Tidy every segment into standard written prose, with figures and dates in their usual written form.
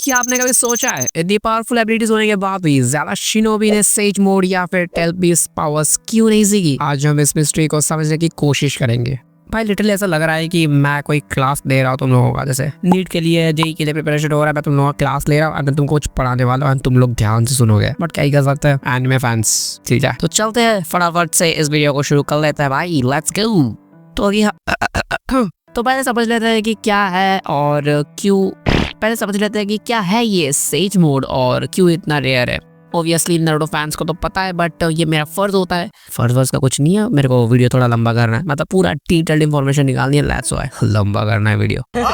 क्या आपने कभी सोचा है इतनी पावरफुल एबिलिटीज होने के बाद भी ज्यादा शिनोबी ने सेज मोड या फिर टेल बीस्ट पावर्स क्यों नहीं सीखी? आज हम इस मिस्ट्री को समझने की कोशिश करेंगे। भाई लिटरली ऐसा लग रहा है कि मैं कोई क्लास दे रहा हूँ तुम लोगों का, जैसे नीट के लिए जेई के लिए प्रिपरेशन हो रहा है, मैं तुम लोगों का क्लास ले रहा हूँ, मैं तुमको कुछ पढ़ाने वाला हूँ, तुम लोग ध्यान से सुनोगे। बट क्या ही कर सकते हैं एनिमे फैंस, ठीक है। तो चलते हैं फटाफट से इस वीडियो को शुरू कर लेते हैं भाई, लेट्स गो। तो पहले समझ लेते हैं कि क्या है और क्यों। पहले समझ लेते हैं कि क्या है ये सेज मोड और क्यों इतना रेयर है। ऑब्वियसली नारुतो फैंस को तो पता है, बट ये मेरा फर्ज होता है। फर्ज का कुछ नहीं है, मेरे को वीडियो थोड़ा लंबा करना है, मतलब पूरा डिटेल्ड इंफॉर्मेशन निकालनी है, लेट्स व्हाई लंबा करना है वीडियो। नहीं,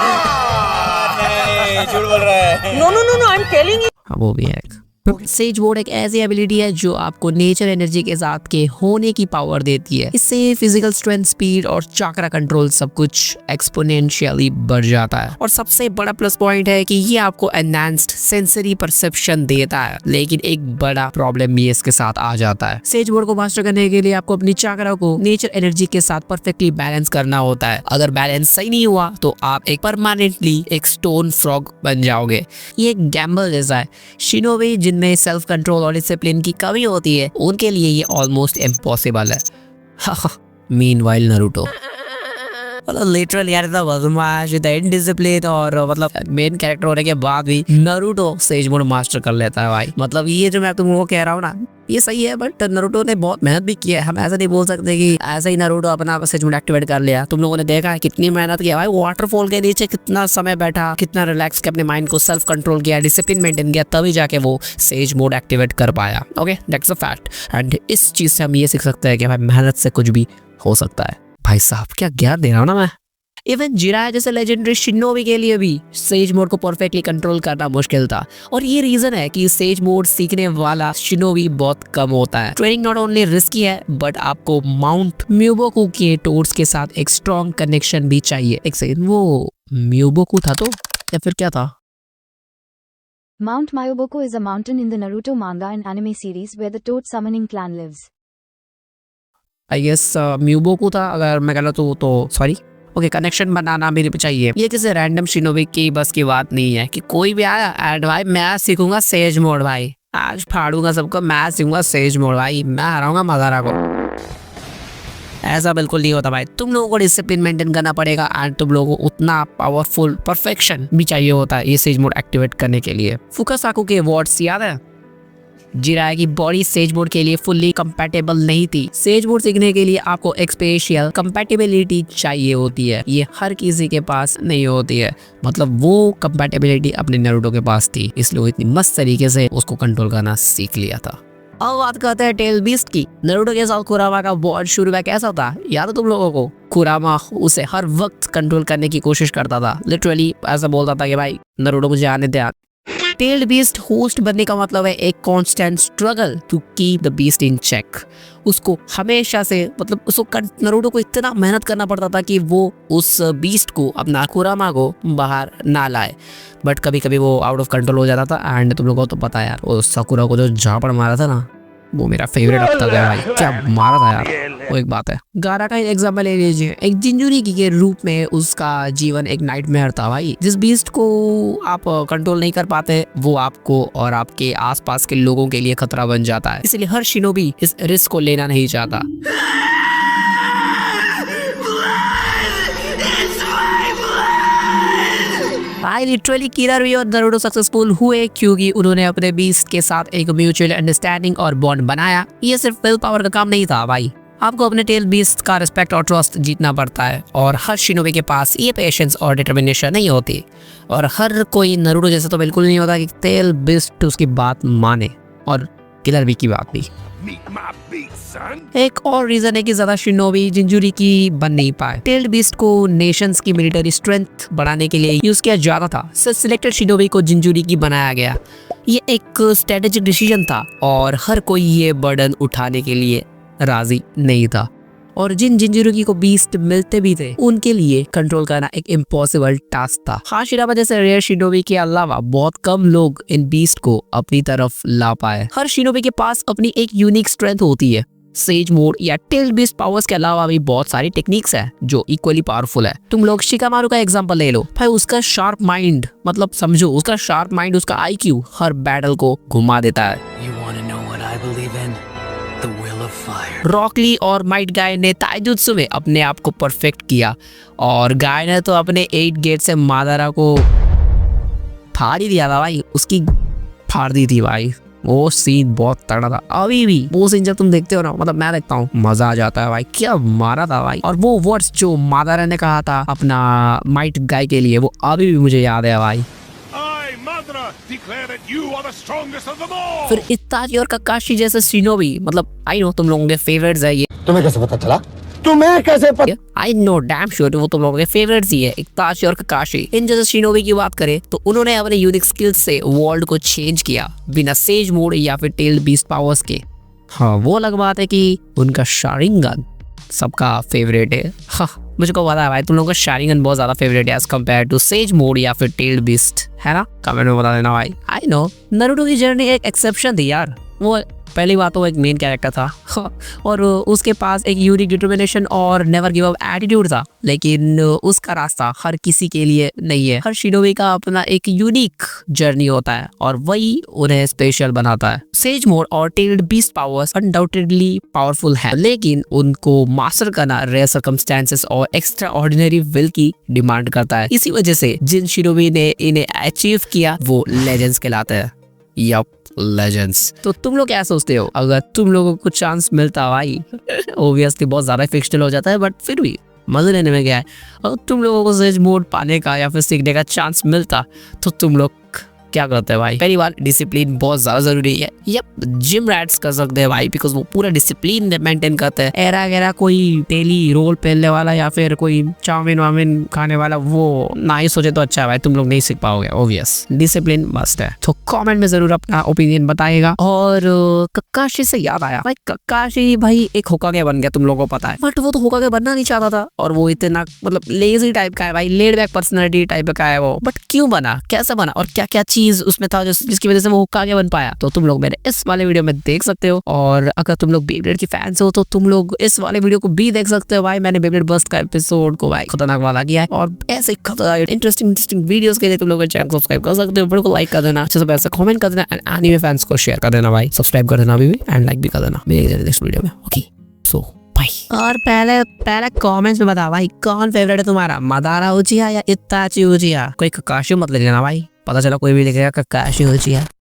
झूठ बोल रहा है। No no no no, I am telling you. वो भी है। सेज मोड एक ऐसी एबिलिटी है जो आपको नेचर एनर्जी के साथ के होने की पावर देती है। इससे फिजिकल स्ट्रेंथ, स्पीड और चाक्रा कंट्रोल सब कुछ एक्सपोनेंशियली बढ़ जाता है। और सबसे बड़ा प्लस पॉइंट है कि ये आपको एनहांस्ड सेंसरी परसेप्शन देता है। लेकिन एक बड़ा प्रॉब्लम भी इसके साथ आ जाता है। सेज मोड को मास्टर करने के लिए आपको अपनी चाक्रा को नेचर एनर्जी के साथ परफेक्टली बैलेंस करना होता है। अगर बैलेंस सही नहीं हुआ तो आप एक परमानेंटली एक स्टोन फ्रॉग बन जाओगे। ये एक गैम्बल जैसा है। शिनोबी जिनमें सेल्फ कंट्रोल और डिसिप्लिन की कमी होती है, उनके लिए ये ऑलमोस्ट इम्पॉसिबल है। मीनवाइल नारुतो मतलब लिटरली यार इतना बदमाश, इतना इनडिसिप्लिन और मतलब मेन कैरेक्टर होने के बाद भी नारुतो सेज मोड मास्टर कर लेता है भाई। मतलब ये जो मैं तुम लोगों को कह रहा हूँ ना, ये सही है, बट नारुतो ने बहुत मेहनत भी की है। हम ऐसा नहीं बोल सकते कि ऐसा ही नारुतो अपना सेज मोड एक्टिवेट कर लिया। तुम लोगों ने देखा है कितनी मेहनत किया भाई, वाटरफॉल के नीचे कितना समय बैठा, कितना रिलैक्स के अपने माइंड को सेल्फ कंट्रोल किया, डिसिप्लिन मेंटेन किया, तभी जाके वो सेज मोड एक्टिवेट कर पाया। Okay, that's a fact. And इस चीज से हम ये सीख सकते हैं कि भाई मेहनत से कुछ भी हो सकता है। भाई साहब क्या ज्ञान दे रहा हूँ ना मैं। इवन जिराया जैसे लेजेंडरी शिनोबी के लिए भी सेज मोड को परफेक्टली कंट्रोल करना मुश्किल था। और ये रीजन है कि सेज मोड सीखने वाला शिनोबी बहुत कम होता है। ट्रेनिंग नॉट ओनली रिस्की है, बट आपको माउंट म्यूबोकू के टोर्स के साथ एक स्ट्रॉन्ग कनेक्शन भी चाहिए। एक सेकंड, वो म्यूबोकू था तो या फिर क्या था? Mount Myoboko is a mountain in the Naruto manga and anime series where the Toad summoning clan lives. I guess Myoboku था, अगर मैं गलत हूँ तो सॉरी। ओके, कनेक्शन बनाना भी चाहिए। ये किसी रैंडम शिनोबी की बस की बात नहीं है कि कोई भी आया एंड भाई मैं सीखूंगा सेज मोड, भाई आज फाड़ूंगा सबको, मैं सीखूंगा सेज मोड, भाई मैं हराऊंगा मजारा को। ऐसा बिल्कुल नहीं होता भाई। तुम लोगों को डिसिप्लिन मेंटेन करना पड़ेगा एंड तुम लोगों को उतना पावरफुल परफेक्शन भी चाहिए होता है ये सेज मोड एक्टिवेट करने के लिए। फुकासाकु के वर्ड्स याद है? जिराया की बॉडी सेज मोड के लिए फुल्ली कंपैटिबल नहीं थी। सेज मोड सीखने के लिए आपको एक स्पेशल कंपैटिबिलिटी चाहिए होती है, ये हर किसी के पास नहीं होती है। मतलब वो कंपैटिबिलिटी अपने नारुतो के पास थी, इसलिए वो इतनी मस्त तरीके से उसको कंट्रोल करना सीख लिया था। अब बात करते हैं टेल बीस्ट की। नारुतो के साथ कुरामा का बॉन्ड शुरू में कैसा था याद है तुम लोगों को? कुरामा उसे हर वक्त कंट्रोल करने की कोशिश करता था। लिटरली ऐसा बोलता था कि भाई नारुतो मुझे आने दे। टेल्ड बीस्ट होस्ट बनने का मतलब है एक constant struggle to keep the beast in check. उसको हमेशा से मतलब उसको नारुतो को इतना मेहनत करना पड़ता था कि वो उस बीस्ट को, अपना कुरामा को बाहर ना लाए। बट कभी कभी वो आउट ऑफ कंट्रोल हो जाता था। एंड तुम लोगों को तो पता है यार, वो साकुरा को जो झापड़ मारा था ना, वो मेरा फेवरेट अब तक है भाई। क्या मारा था यार, वो एक बात है। गारा का एग्जांपल ले लीजिए। एक जिंजुरी के रूप में उसका जीवन एक नाइटमेयर था भाई। जिस बीस्ट को आप कंट्रोल नहीं कर पाते, वो आपको और आपके आसपास के लोगों के लिए खतरा बन जाता है। इसलिए हर शिनोबी इस रिस्क को लेना नहीं चाहता। भाई लिटरली किरारुई और नारुतो सक्सेसफुल हुए क्योंकि उन्होंने अपने बीस्ट के साथ एक म्यूचुअल अंडरस्टैंडिंग और बॉन्ड बनाया। ये सिर्फ विल पावर का काम नहीं था भाई, आपको अपने टेल बीस्ट का रिस्पेक्ट और ट्रस्ट जीतना पड़ता है। और हर शिनोबी के पास ये पेशेंस और डिटर्मिनेशन नहीं होती। और हर कोई नारुतो जैसा तो बिल्कुल नहीं होता कि टेल बीस्ट उसकी बात माने, और किलर बी की बात भी। एक और रीजन है कि ज्यादा शिनोबी जिंजुरी की बन नहीं पाए। टेल्ड बीस्ट को नेशंस की मिलिट्री स्ट्रेंथ बढ़ाने के लिए यूज किया जाता था। सिलेक्टेड शिनोबी को जिंजुरी की बनाया गया। ये एक स्ट्रेटेजिक डिसीजन था और हर कोई ये बर्डन उठाने के लिए राजी नहीं था। और जिन जिंजुरुगी को बीस्ट मिलते भी थे, उनके लिए कंट्रोल करना एक इम्पॉसिबल टास्क था। हाशिरामा जैसे रेयर शिनोबी के अलावा बहुत कम लोग इन बीस्ट को अपनी तरफ ला पाए। हर शिनोबी के पास अपनी एक यूनिक स्ट्रेंथ होती है सेज मोड या टेल बीस्ट पावर्स के अलावा भी बहुत सारी टेक्निक्स है जो इक्वली पावरफुल है। तुम लोग शिकामारू का एग्जांपल ले लो भाई, उसका शार्प माइंड, मतलब समझो उसका शार्प माइंड, उसका आईक्यू हर बैटल को घुमा देता है। You want to know what I believe in? The will of fire. Rock Lee और माइट गाय ने ताइजुत्सु में अपने आप को परफेक्ट किया और गाय ने तो अपने 8 गेट से मादारा को फाड़ ही दिया था भाई, उसकी फाड़ दी थी भाई। वो सीन बहुत तगड़ा था। अभी भी वो सीन जब तुम देखते हो ना, मतलब मैं देखता हूँ, मजा आ जाता है भाई, क्या मारा था भाई। और वो वर्ड्स जो मादारा ने कहा था अपना माइट गाय के लिए, वो अभी भी मुझे याद है भाई। I, Madara, declare that you are the strongest of them all! फिर इत्ताची और ककाशी जैसे शिनोबी, मतलब आई नो तुम लोगों के फेवरेट्स है ये, तुम्हें कैसे पता चला? तुम्हें कैसे पता? आई नो डैम श्योर वो तुम लोगों के फेवरेट्स ही है, इत्ताची और ककाशी। इन जैसे शिनोबी की बात करें तो उन्होंने अपने यूनिक स्किल्स से वर्ल्ड को चेंज किया बिना सेज मोड या फिर टेल्ड बीस्ट पावर्स के। हाँ, वो अलग बात है कि उनका शारिंगन सबका फेवरेट है। हाँ, मुझको पता है भाई तुम लोगों का शारिंगन बहुत ज्यादा फेवरेट है as compared to sage mode या फिर टेल्ड बीस्ट, है ना? कमेंट में बता देना भाई। आई नो नारुतो की जर्नी एक एक्सेप्शन थी यार। वो पहली बात तो एक मेन कैरेक्टर था और उसके पास एक यूनिक डिटर्मिनेशन और नेवर गिव अप एटीट्यूड था, लेकिन उसका रास्ता हर किसी के लिए नहीं है। हर शिनोबी का अपना एक यूनिक जर्नी होता है और वही उन्हें स्पेशल बनाता है। सेज मोड और tailed beast powers undoubtedly powerful है, लेकिन उनको मास्टर करना रेयर सर्कमस्टेंसेस और एक्स्ट्रा ऑर्डिनरी विल की डिमांड करता है। इसी वजह से जिन शिनोबी ने इन्हें अचीव किया वो लेजेंड्स कहलाते हैं। Yup, legends. तो तुम लोग क्या सोचते हो, अगर तुम लोगों को चांस मिलता भाई ऑब्वियसली बहुत ज्यादा फिक्शनल हो जाता है, बट फिर भी मजे लेने में क्या है, अगर तुम लोगों को सेज मोड पाने का या फिर सीखने का चांस मिलता तो तुम लोग क्या करते हैं भाई? पहली बार डिसिप्लिन बहुत ज्यादा जरूरी है। यप, जिम रैट्स कर सकते हैं भाई, बिकॉज वो पूरा डिसिप्लिन मेंटेन करते हैं। एरा गैरा कोई डेली रोल पहनने वाला या फिर कोई चाउमीन वामिन खाने वाला वो ना ही सोचे तो अच्छा है भाई, तुम लोग नहीं सीख पाओगे। ऑब्वियस डिसिप्लिन मस्ट है। तो कमेंट में जरूर अपना ओपिनियन बताइएगा। और ककाशी से याद आया भाई, ककाशी भाई एक होकागे बन गया, तुम लोगों को पता है, बट वो तो होकागे बनना नहीं चाहता था और वो इतना मतलब लेजी टाइप का है भाई, लेड बैक पर्सनैलिटी टाइप का है वो। बट क्यों बना, कैसे बना और क्या क्या चीज उसमें था जिसकी वजह से वो होकागे बन पाया, तो तुम लोग मेरे इस वाले वीडियो में देख सकते हो। और अगर तुम लोग बेब्लेड की फैंस हो तो तुम लोग इस वाले वीडियो को भी देख सकते हो भाई। मैंने बेब्लेड बस्ट का एपिसोड को भाई खतरनाक वाला किया है और ऐसे खतरनाक इंटरेस्टिंग वीडियोस के लिए तुम लोग चैनल सब्सक्राइब कर सकते हो। वीडियो को लाइक कर देना, अच्छे से पैसे कमेंट कर देना एंड एनीमे फैंस को शेयर कर देना भाई, सब्सक्राइब कर देना अभी भी एंड लाइक भी कर देना। मिलेंगे नेक्स्ट वीडियो में। ओके, सो बाय। और पहले कमेंट्स में बता भाई कौन फेवरेट है तुम्हारा, मादारा उचिहा या इत्ताची उचिहा? कोई ककाशी मत ले लेना भाई, पता चला कोई भी लिखेगा ककाशी उचिहा।